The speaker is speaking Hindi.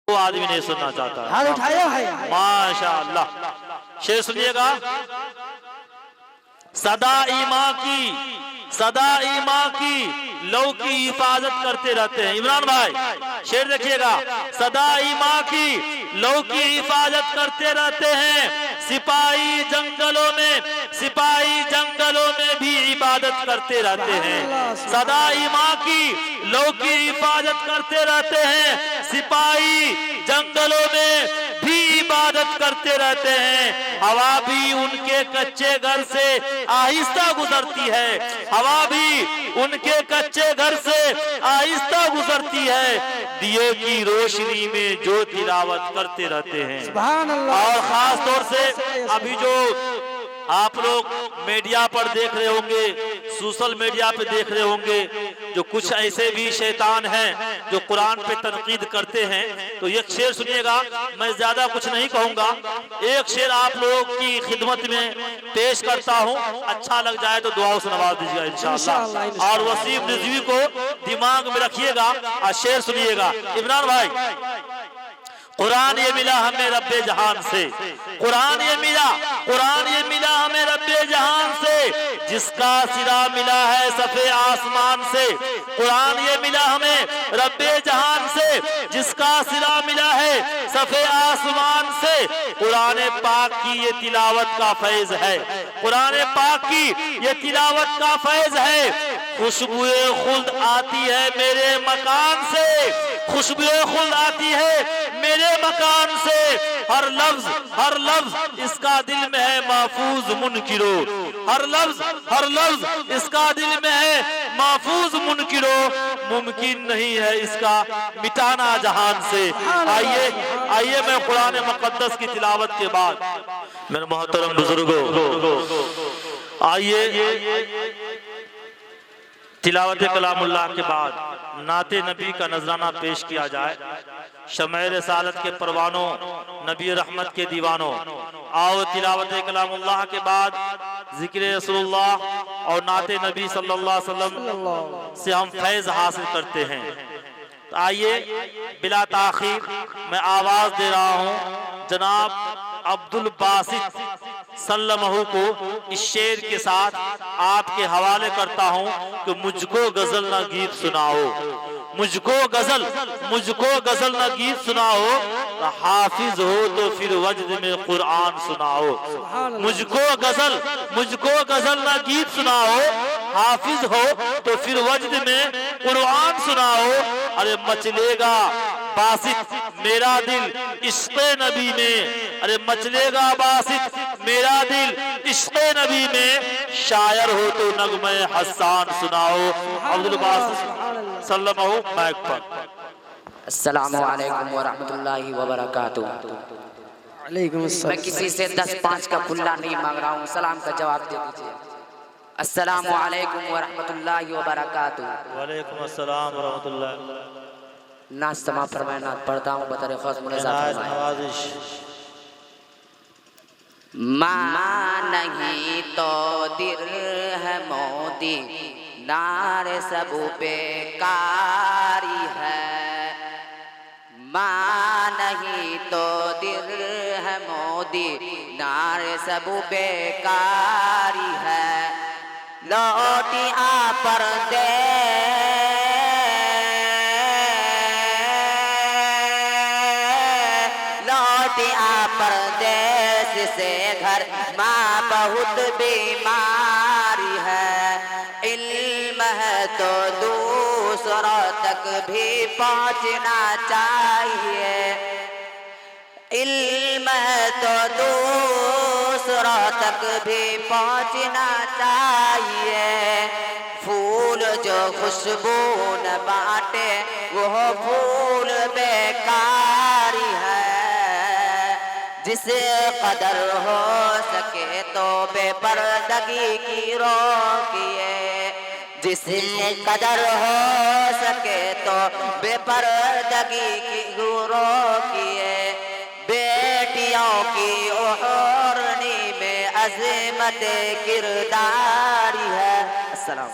वो आदमी नहीं सुनना चाहता। हाथ उठाया भाई। माशाअल्लाह। शेर सुनिएगा। सदा ईमा की लौ की हिफाजत करते रहते हैं। इमरान भाई शेर देखिएगा। सदा ईमा की लौ की हिफाजत करते रहते हैं, सिपाही जंगलों में भी इबादत करते रहते हैं। सदा ईमा की लौ की हिफाजत करते रहते हैं, सिपाही जंगलों में भी इबादत करते रहते हैं। हवा भी उनके कच्चे घर से आहिस्ता गुजरती है, हवा भी उनके कच्चे घर से आहिस्ता गुजरती है, दिए की रोशनी में जो तिलावत करते रहते हैं। सुभान अल्लाह। और खास तौर से अभी जो आप लोग मीडिया पर देख रहे होंगे, सोशल मीडिया पे देख रहे होंगे, जो कुछ ऐसे भी शैतान हैं जो कुरान पे तनकीद करते हैं, तो एक शेर सुनिएगा। मैं ज्यादा कुछ नहीं कहूंगा, एक शेर आप लोग की खिदमत में पेश करता हूं। अच्छा लग जाए तो दुआओं से नवाज दीजिएगा इंशाअल्लाह। और वसीम रिजवी को दिमाग में रखिएगा और शेर सुनिएगा। इमरान भाई, कुरान ये मिला हमें रब्बे जहान से, कुरान ये मिला हमें रब्बे जहान से, जिसका सिरा मिला है सफे आसमान से। कुरान ये मिला हमें रब्बे जहान से, जिसका सिरा मिला है सफे आसमान से। कुरान पाक की ये तिलावत का फैज है, कुरान पाक की ये तिलावत का फैज है। खुशबुए खुल्द आती है मेरे मकान से, खुशबुए खुल्द आती है मेरे मकान से। हर लफ्ज इसका दिल में है महफूज मुनकिरो, हर लफ्ज इसका दिल में है महफूज मुनकिरो। मुमकिन नहीं है इसका मिटाना जहान से। आइए मैं कुरान मुकद्दस की तिलावत के बाद मेरे मोहतरम बुजुर्गों, आइए तिलावत कलामुल्लाह के बाद नाते नबी का नजराना पेश किया जाए। शमए रिसालत के परवानों, नबी रहमत के दीवानों, आओ तिलावत कलामुल्लाह के बाद जिक्र रसूलुल्लाह और नाते नबी सल्लल्लाहु अलैहि वसल्लम से हम फैज हासिल करते हैं। तो आइए बिला ताखीर मैं आवाज दे रहा हूँ जनाब अब्दुल बासित सल्लमहू को इस शेर के साथ आपके हवाले करता हूँ कि मुझको गजल ना गीत सुनाओ, मुझको गजल ना गीत सुनाओ, हाफिज हो तो फिर वजद में कुरान सुनाओ। मुझको गजल ना गीत सुनाओ, हाफिज हो तो फिर वजद में कुरान सुनाओ। अरे मचलेगा बासित मेरा दिल इश्क़े नबी में, अरे मचलेगा बासित मेरा दिल इश्क़े नबी में, शायर हो तो नगमे हसान सुनाओ। अब्दुल बासित सल्लल्लाहु अलैहि वसल्लम। अस्सलामु अलैकुम व रहमतुल्लाहि व बरकातुहू। मैं किसी से 10-5 का खुल्ला नहीं मांग रहा हूँ, सलाम का जवाब दे दीजिए। अस्सलामु अलैकुम व रहमतुल्लाहि व बरकातुहू। वालेकुम अस्सलाम व रहमतुल्लाह। नाच समा फरमाए नाच पढ़ता हूँ बतरे खास मुनाज़िश। माँ नहीं तो दिरहमों दीनार सब बेकारी है, माँ नहीं तो दिरहमों दीनार सब बेकारी है। लौटिया परदे परदेश से घर माँ बहुत बीमारी है। इल्म है तो दूसरों तक भी पहुँचना चाहिए, इल्म है तो दूसरों तक भी पहुँचना चाहिए। फूल जो खुशबू न बांटे वो फूल बेकारी है। जिसे कदर हो सके तो बेपर्दगी की रोकिए, जिसे कदर हो सके तो बेपर्दगी की रोकिए। बेटियों की ओढ़नी में अज़मत किरदारी है। अस्सलाम।